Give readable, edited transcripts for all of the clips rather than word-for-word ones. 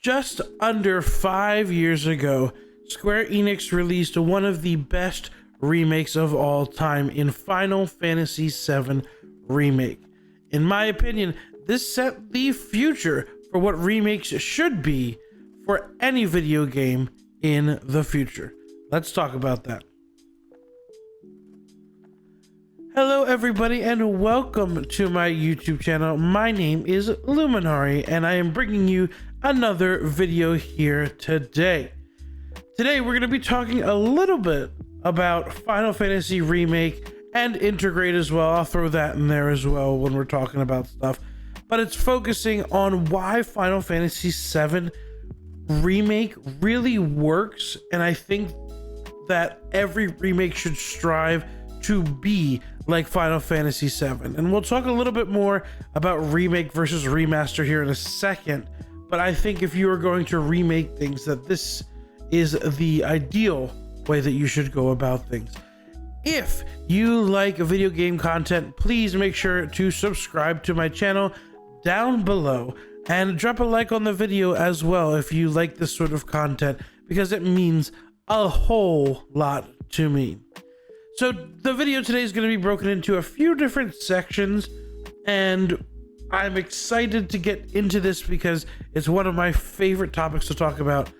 Just under 5 years ago, Square Enix released one of the best remakes of all time in Final Fantasy VII Remake. In my opinion, this set the future for what remakes should be for any video game in the future. Let's talk about that. Hello everybody and welcome to my YouTube channel. My name is Luminari and I am bringing you another video here today. Today we're going to be talking a little bit about Final Fantasy Remake and Integrate as well. I'll throw that in there as well when we're talking about stuff. But it's focusing on why Final Fantasy VII Remake really works, and I think that every remake should strive to be like Final Fantasy VII. And we'll talk a little bit more about remake versus remaster here in a second, but I think if you are going to remake things, that this is the ideal way that you should go about things. If you like video game content, please make sure to subscribe to my channel down below and drop a like on the video as well if you like this sort of content, because it means a whole lot to me. So the video today is going to be broken into a few different sections, and I'm excited to get into this because it's one of my favorite topics to talk about.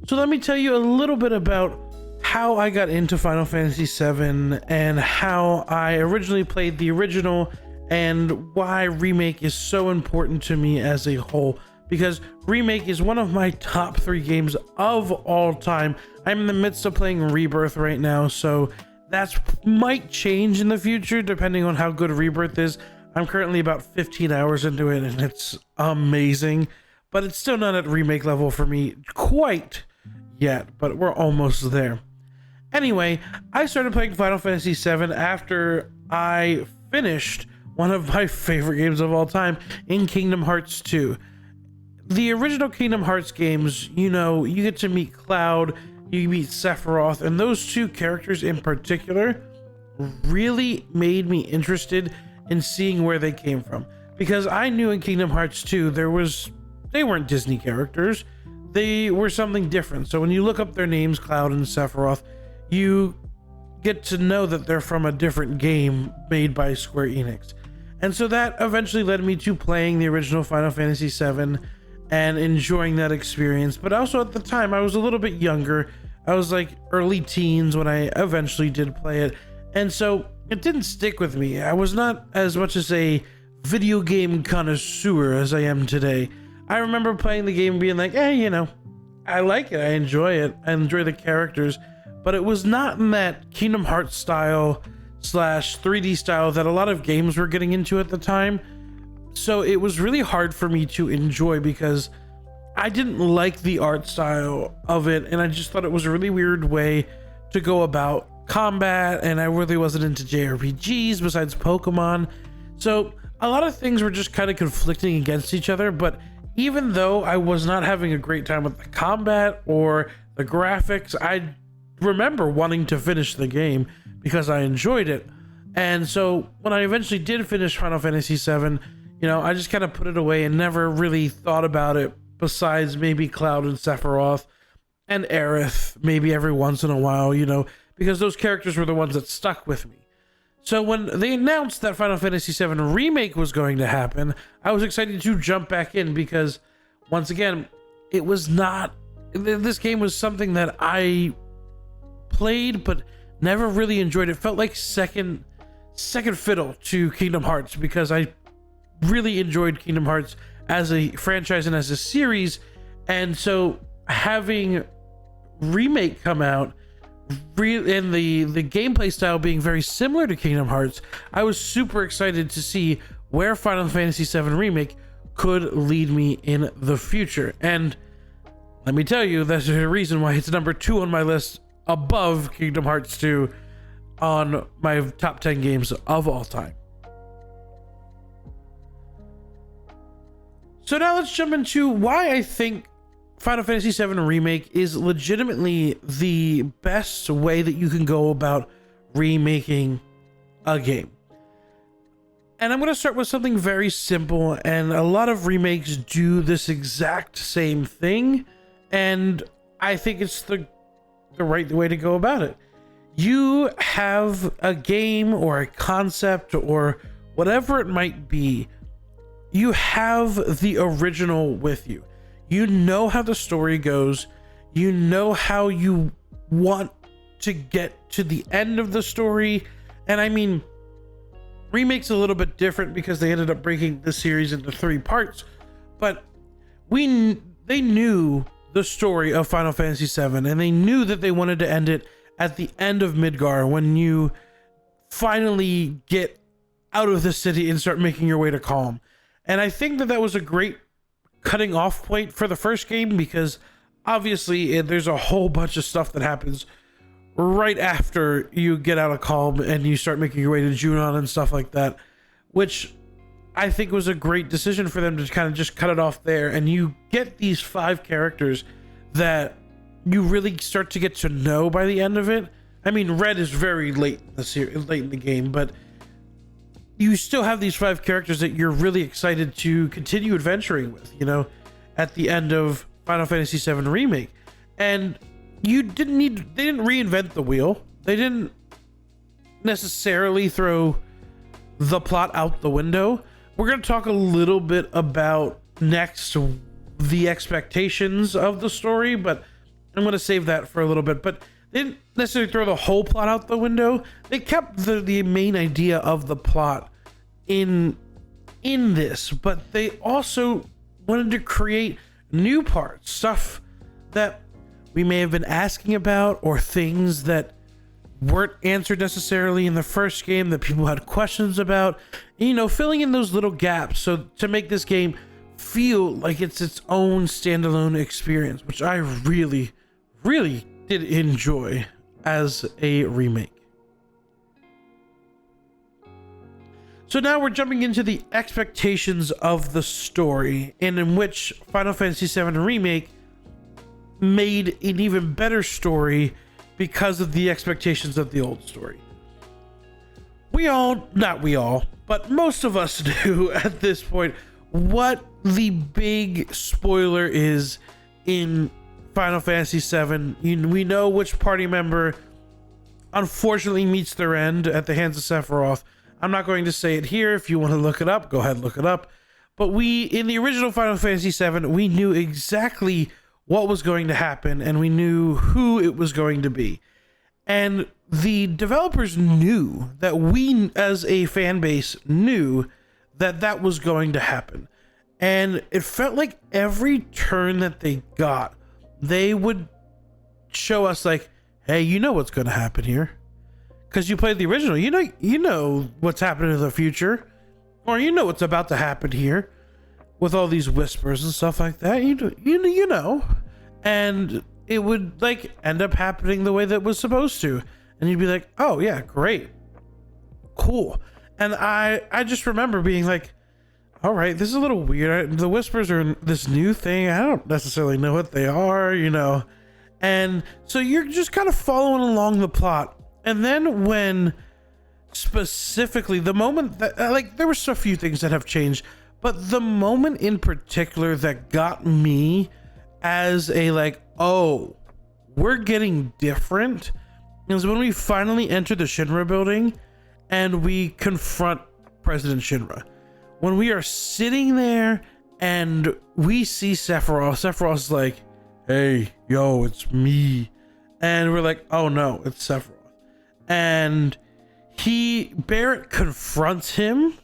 So let me tell you a little bit about how I got into Final Fantasy VII and how I originally played the original and why Remake is so important to me as a whole. Because Remake is one of my top 3 games of all time. I'm in the midst of playing Rebirth right now, so that might change in the future depending on how good Rebirth is. I'm currently about 15 hours into it and it's amazing, but it's still not at Remake level for me quite yet, but we're almost there. Anyway, I started playing Final Fantasy VII after I finished one of my favorite games of all time in Kingdom Hearts 2. The original Kingdom Hearts games, you know, you get to meet Cloud, you meet Sephiroth, and those two characters in particular really made me interested in seeing where they came from. Because I knew in Kingdom Hearts 2 they weren't Disney characters, they were something different. So when you look up their names, Cloud and Sephiroth, you get to know that they're from a different game made by Square Enix. And so that eventually led me to playing the original Final Fantasy VII and enjoying that experience. But also at the time, I was a little bit younger. I was like early teens when I eventually did play it. And so it didn't stick with me. I was not as much as a video game connoisseur as I am today. I remember playing the game and being like, you know, I like it, I enjoy it, I enjoy the characters. But it was not in that Kingdom Hearts style / 3D style that a lot of games were getting into at the time. So it was really hard for me to enjoy because I didn't like the art style of it, and I just thought it was a really weird way to go about combat, and I really wasn't into JRPGs besides Pokemon. So a lot of things were just kind of conflicting against each other. But even though I was not having a great time with the combat or the graphics, I remember wanting to finish the game because I enjoyed it. And so when I eventually did finish Final Fantasy VII, you know, I just kind of put it away and never really thought about it besides maybe Cloud and Sephiroth and Aerith maybe every once in a while, you know, because those characters were the ones that stuck with me. So when they announced that Final Fantasy VII Remake was going to happen, I was excited to jump back in because, once again, it was not... This game was something that I played but never really enjoyed. It felt like second fiddle to Kingdom Hearts because I really enjoyed Kingdom Hearts as a franchise and as a series. And so having Remake come out and the gameplay style being very similar to Kingdom Hearts, I was super excited to see where Final Fantasy VII Remake could lead me in the future. And let me tell you, that's the reason why it's number 2 on my list above Kingdom Hearts 2 on my top 10 games of all time. So now let's jump into why I think Final Fantasy VII Remake is legitimately the best way that you can go about remaking a game. And I'm going to start with something very simple, and a lot of remakes do this exact same thing, and I think it's the right way to go about it. You have a game or a concept or whatever it might be, you have the original with you. You know how the story goes, you know how you want to get to the end of the story, and I mean, Remake's a little bit different because they ended up breaking the series into 3 parts, but they knew the story of Final Fantasy VII, and they knew that they wanted to end it at the end of Midgar, when you finally get out of the city and start making your way to Calm. And I think that was a great cutting off point for the first game, because obviously there's a whole bunch of stuff that happens right after you get out of Calm and you start making your way to Junon and stuff like that, which I think was a great decision for them to kind of just cut it off there, and you get these 5 characters that you really start to get to know by the end of it. I mean, Red is very late in the game, but you still have these 5 characters that you're really excited to continue adventuring with, you know, at the end of Final Fantasy VII Remake. And they didn't reinvent the wheel. They didn't necessarily throw the plot out the window. We're going to talk a little bit about next the expectations of the story, but I'm going to save that for a little bit. But they didn't necessarily throw the whole plot out the window. They kept the main idea of the plot in this, but they also wanted to create new parts, stuff that we may have been asking about, or things that weren't answered necessarily in the first game that people had questions about, you know, filling in those little gaps so to make this game feel like it's its own standalone experience, which I really did enjoy as a remake. So now we're jumping into the expectations of the story, and in which Final Fantasy VII Remake made an even better story because of the expectations of the old story. Not we all, but most of us knew at this point what the big spoiler is in Final Fantasy VII. We know which party member unfortunately meets their end at the hands of Sephiroth. I'm not going to say it here. If you want to look it up, go ahead and look it up. But in the original Final Fantasy VII, we knew exactly what was going to happen, and we knew who it was going to be. And the developers knew that we, as a fan base, knew that was going to happen. And it felt like every turn that they got, they would show us like, hey, you know what's going to happen here. Because you played the original, you know what's happening in the future, or you know what's about to happen here, with all these whispers and stuff like that. You know, and it would like end up happening the way that it was supposed to, and you'd be like, oh yeah, great, cool. And I just remember being like, all right, this is a little weird. The whispers are this new thing. I don't necessarily know what they are, you know, and so you're just kind of following along the plot. And then when specifically the moment that like there were so few things that have changed, but the moment in particular that got me as a like, oh, we're getting different, is when we finally enter the Shinra building and we confront President Shinra. When we are sitting there and we see Sephiroth, Sephiroth's like, hey, yo, it's me. And we're like, oh no, it's Sephiroth. And Barrett confronts him,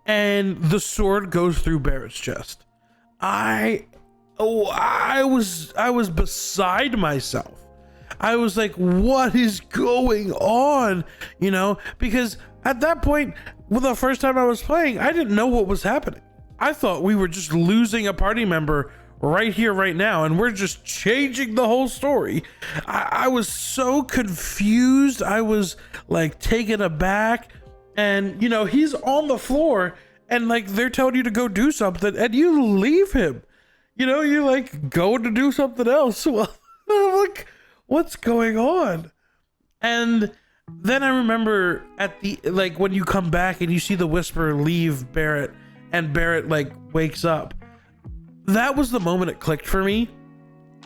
and the sword goes through Barrett's chest. I was beside myself. I was like, what is going on? You know, because at that point, well, the first time I was playing, I didn't know what was happening. I thought we were just losing a party member right here, right now, and we're just changing the whole story. I was so confused. I was like taken aback, and you know, he's on the floor and like they're telling you to go do something and you leave him. You know, you like go to do something else. Well, I'm like, what's going on? And then I remember at the, like, when you come back and you see the Whisperer leave Barrett and Barrett like wakes up, that was the moment it clicked for me,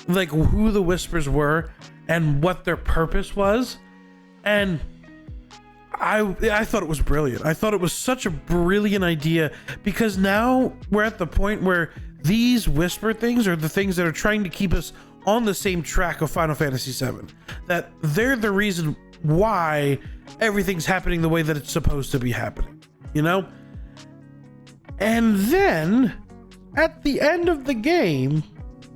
like who the Whispers were and what their purpose was. And I thought it was brilliant. I thought it was such a brilliant idea, because now we're at the point where these Whisper things are the things that are trying to keep us on the same track of Final Fantasy VII. That they're the reason why everything's happening the way that it's supposed to be happening, you know? And then at the end of the game,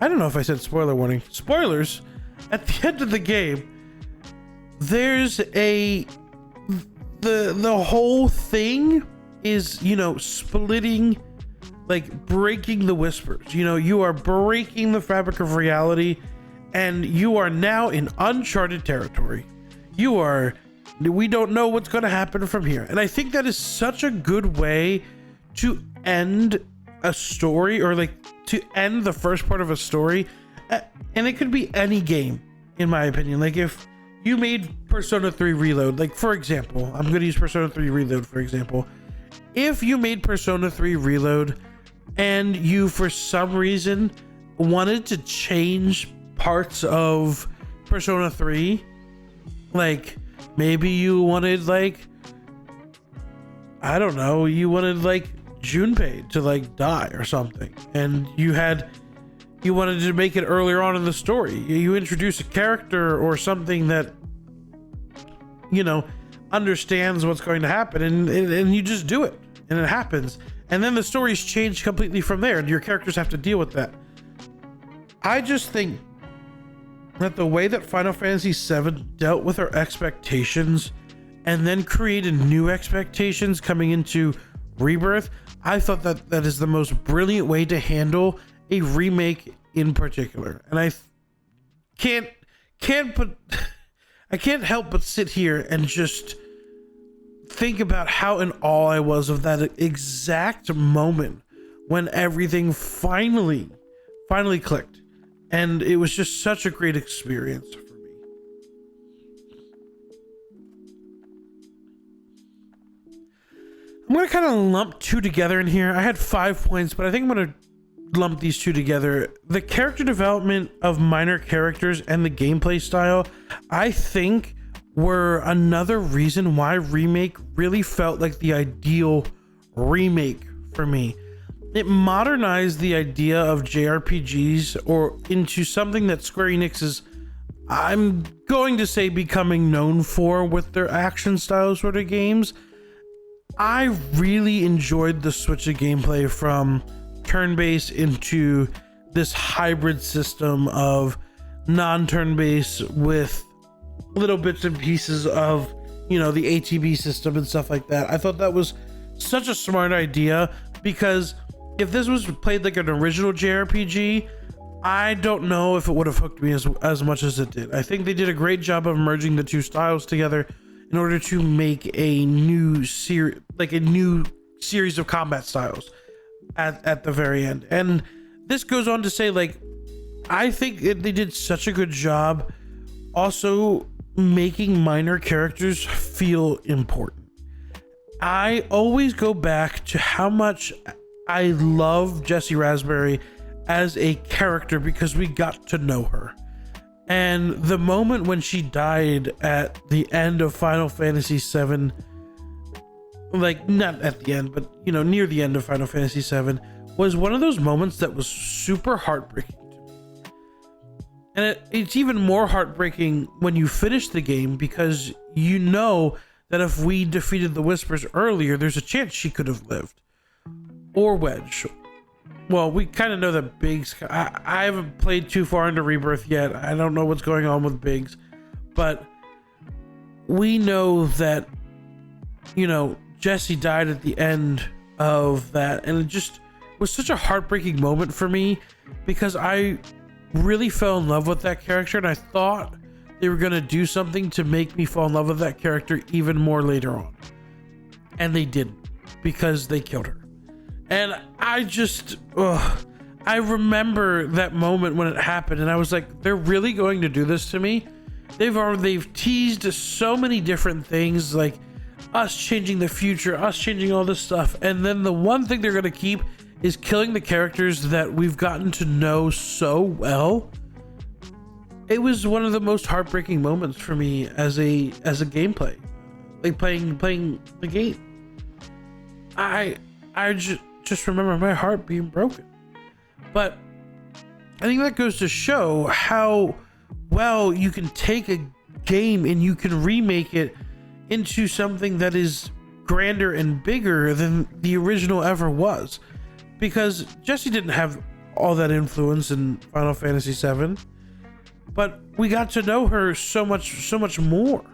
I don't know if I said spoiler warning. Spoilers. At the end of the game, there's the whole thing is, you know, splitting, like breaking the Whispers. You know, you are breaking the fabric of reality, and you are now in uncharted territory. We don't know what's going to happen from here. And I think that is such a good way to end a story, or like to end the first part of a story. And it could be any game, in my opinion. Like if you made Persona 3 Reload, like for example, I'm going to use Persona 3 Reload for example. If you made Persona 3 Reload and you for some reason wanted to change parts of Persona 3, like maybe you wanted, like, I don't know, you wanted like Junpei to like die or something, and you wanted to make it earlier on in the story. You introduce a character or something that, you know, understands what's going to happen, and you just do it, and it happens, and then the story's changed completely from there, and your characters have to deal with that. I just think that the way that Final Fantasy VII dealt with our expectations and then created new expectations coming into Rebirth, I thought that that is the most brilliant way to handle a remake in particular. And I can't help but sit here and just think about how in awe I was of that exact moment when everything finally clicked. And it was just such a great experience for me. I'm going to kind of lump two together in here. I had 5 points, but I think I'm going to lump these two together. The character development of minor characters and the gameplay style, I think, were another reason why Remake really felt like the ideal remake for me. It modernized the idea of JRPGs or into something that Square Enix is, I'm going to say, becoming known for with their action style sort of games. I really enjoyed the switch of gameplay from turn-based into this hybrid system of non-turn-based with little bits and pieces of, you know, the ATB system and stuff like that. I thought that was such a smart idea, because if this was played like an original JRPG, I don't know if it would have hooked me as much as it did. I think they did a great job of merging the two styles together in order to make a new series, like a new series of combat styles at the very end. And this goes on to say, like, I think they did such a good job also making minor characters feel important. I always go back to how much I love Jessie Raspberry as a character because we got to know her. And the moment when she died at the end of Final Fantasy VII, like not at the end, but you know, near the end of Final Fantasy VII, was one of those moments that was super heartbreaking to me. And it's even more heartbreaking when you finish the game, because you know that if we defeated the Whispers earlier, there's a chance she could have lived. Or Wedge. Well, we kind of know that Biggs, I haven't played too far into Rebirth yet. I don't know what's going on with Biggs, but we know that, you know, Jessie died at the end of that, and it just was such a heartbreaking moment for me, because I really fell in love with that character, and I thought they were going to do something to make me fall in love with that character even more later on. And they didn't, because they killed her. And I just, I remember that moment when it happened, and I was like, they're really going to do this to me? They've teased so many different things, like us changing the future, us changing all this stuff, and then the one thing they're gonna keep is killing the characters that we've gotten to know so well. It was one of the most heartbreaking moments for me as a gameplay, like playing the game. I just remember my heart being broken. But I think that goes to show how well you can take a game and you can remake it into something that is grander and bigger than the original ever was. Because Jessie didn't have all that influence in Final Fantasy VII, but we got to know her so much more.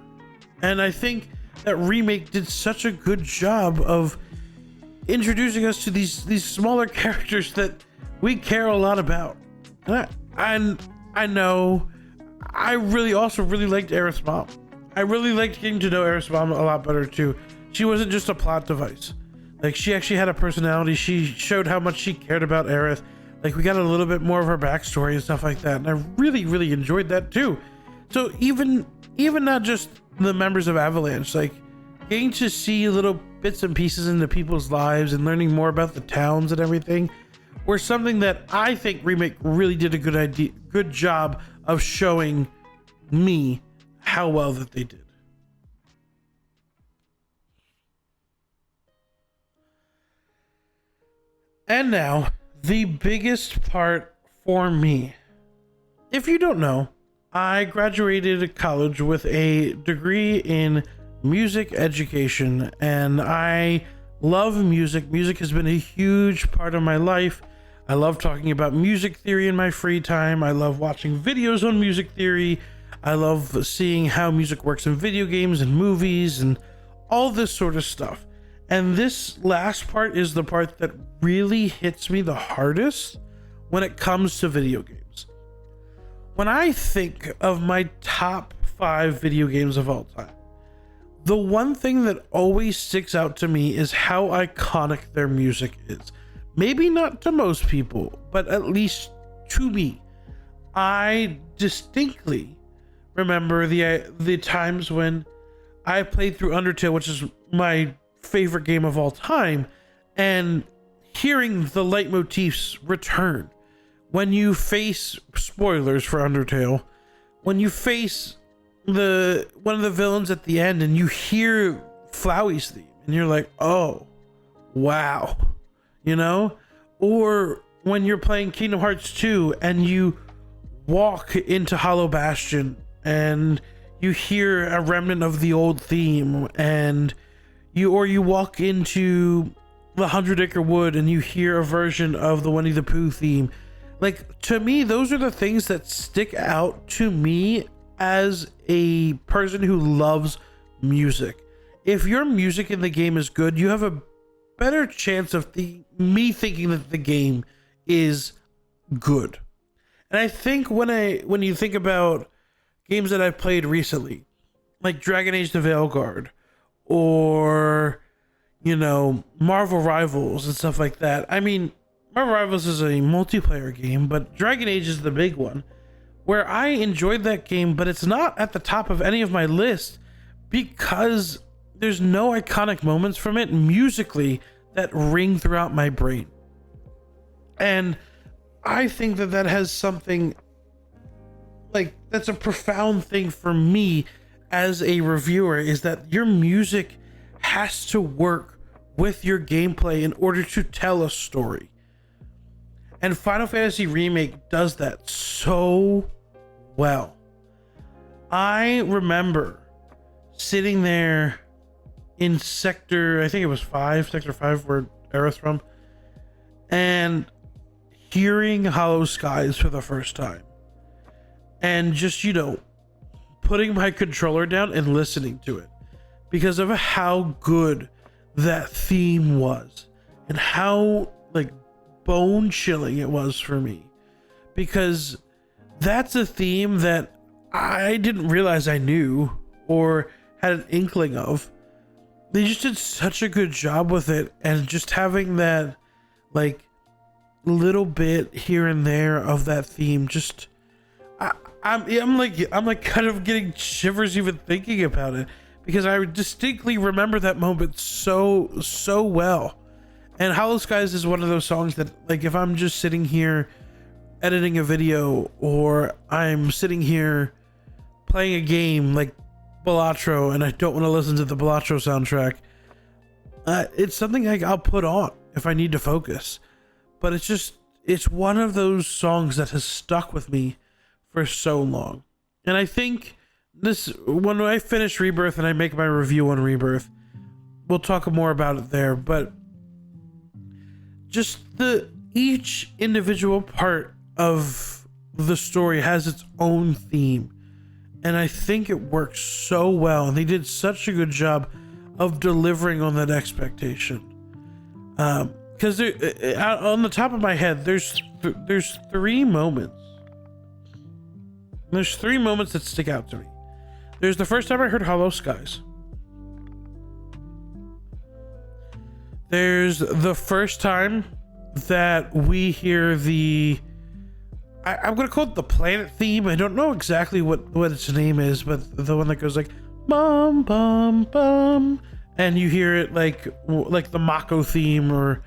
And I think that Remake did such a good job of introducing us to these smaller characters that we care a lot about. And I know I really liked Aerith's mom. I really liked getting to know Aerith's mom a lot better too. She wasn't just a plot device. Like, she actually had a personality. She showed how much she cared about Aerith. Like, we got a little bit more of her backstory and stuff like that. And I really enjoyed that too. So even not just the members of Avalanche, like getting to see little bits and pieces into people's lives and learning more about the towns and everything were something that I think Remake really did a good job of showing me how well that they did. And now, the biggest part for me. If you don't know, I graduated college with a degree in music education, and I love music. Music has been a huge part of my life. I love talking about music theory in my free time. I love watching videos on music theory. I love seeing how music works in video games and movies and all this sort of stuff. And this last part is the part that really hits me the hardest when it comes to video games. When I think of my top 5 video games of all time, the one thing that always sticks out to me is how iconic their music is. Maybe not to most people, but at least to me. I distinctly remember the times when I played through Undertale, which is my favorite game of all time, and hearing the leitmotifs return. When you face, spoilers for Undertale, when you face one of the villains at the end and you hear Flowey's theme and you're like, oh, wow, you know? Or when you're playing Kingdom Hearts 2 and you walk into Hollow Bastion and you hear a remnant of the old theme, and you walk into the 100 Acre Wood and you hear a version of the Winnie the Pooh theme. Like, to me, those are the things that stick out to me as a person who loves music. If your music in the game is good, you have a better chance of me thinking that the game is good. And I think when you think about games that I've played recently, like Dragon Age the Veilguard, or, you know, Marvel Rivals and stuff like that. I mean, Marvel Rivals is a multiplayer game, but Dragon Age is the big one, where I enjoyed that game, but it's not at the top of any of my lists because there's no iconic moments from it musically that ring throughout my brain. And I think that has something, like, that's a profound thing for me as a reviewer, is that your music has to work with your gameplay in order to tell a story. And Final Fantasy Remake does that so well. I remember sitting there in Sector 5, where Aerith's from, and hearing Hollow Skies for the first time. And just, you know, putting my controller down and listening to it because of how good that theme was and how, like, bone chilling it was for me, because that's a theme that I didn't realize I knew or had an inkling of. They just did such a good job with it, and just having that, like, little bit here and there of that theme, just, I'm like kind of getting shivers even thinking about it, because I distinctly remember that moment so well. And Hollow Skies is one of those songs that, like, if I'm just sitting here editing a video, or I'm sitting here playing a game like Balatro and I don't want to listen to the Balatro soundtrack, it's something I'll put on if I need to focus. But it's one of those songs that has stuck with me for so long. And I think when I finish Rebirth and I make my review on Rebirth, we'll talk more about it there. But just each individual part of the story has its own theme, and I think it works so well, and they did such a good job of delivering on that expectation. Because on the top of my head, there's three moments. There's three moments that stick out to me. There's the first time I heard Hollow Skies. There's the first time that we hear I'm gonna call it the planet theme. I don't know exactly what its name is, but the one that goes like bum bum bum, and you hear it like the Mako theme or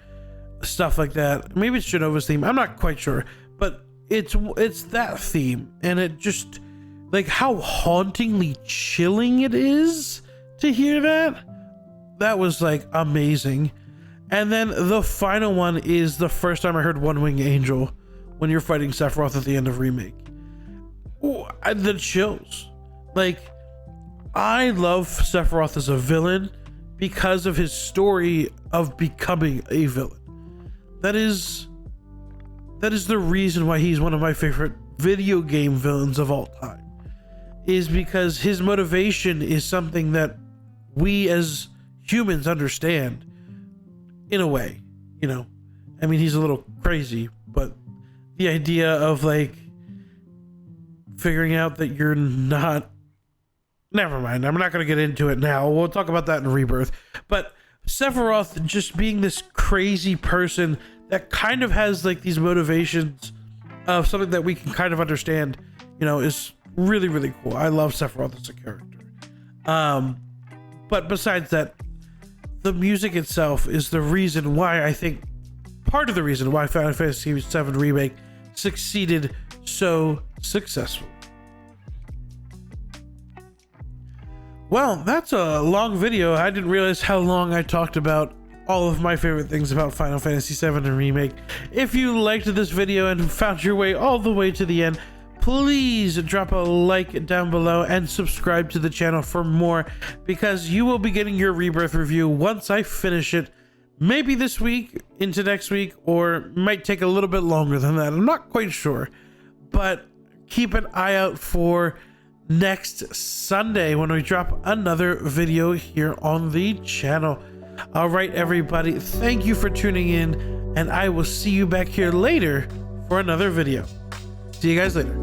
stuff like that. Maybe it's Genova's theme. I'm not quite sure, but it's that theme, and it just, like, how hauntingly chilling it is to hear that. That was like amazing. And then the final one is the first time I heard One Wing Angel, when you're fighting Sephiroth at the end of Remake. Ooh, the chills. Like, I love Sephiroth as a villain because of his story of becoming a villain. That is the reason why he's one of my favorite video game villains of all time, is because his motivation is something that we as humans understand in a way, you know. I mean, he's a little crazy, but the idea of, like, figuring out that you're not, never mind, I'm not going to get into it now. We'll talk about that in Rebirth. But Sephiroth just being this crazy person that kind of has, like, these motivations of something that we can kind of understand, you know, is really, really cool. I love Sephiroth as a character. But besides that, the music itself is the reason why, I think, part of the reason why Final Fantasy VII Remake succeeded so successfully. Well, that's a long video. I didn't realize how long I talked about all of my favorite things about Final Fantasy VII and Remake. If you liked this video and found your way all the way to the end, please drop a like down below and subscribe to the channel for more, because you will be getting your Rebirth review once I finish it, maybe this week into next week, or might take a little bit longer than that. I'm not quite sure, but keep an eye out for next Sunday when we drop another video here on the channel. All right, everybody, thank you for tuning in, and I will see you back here later for another video. See you guys later.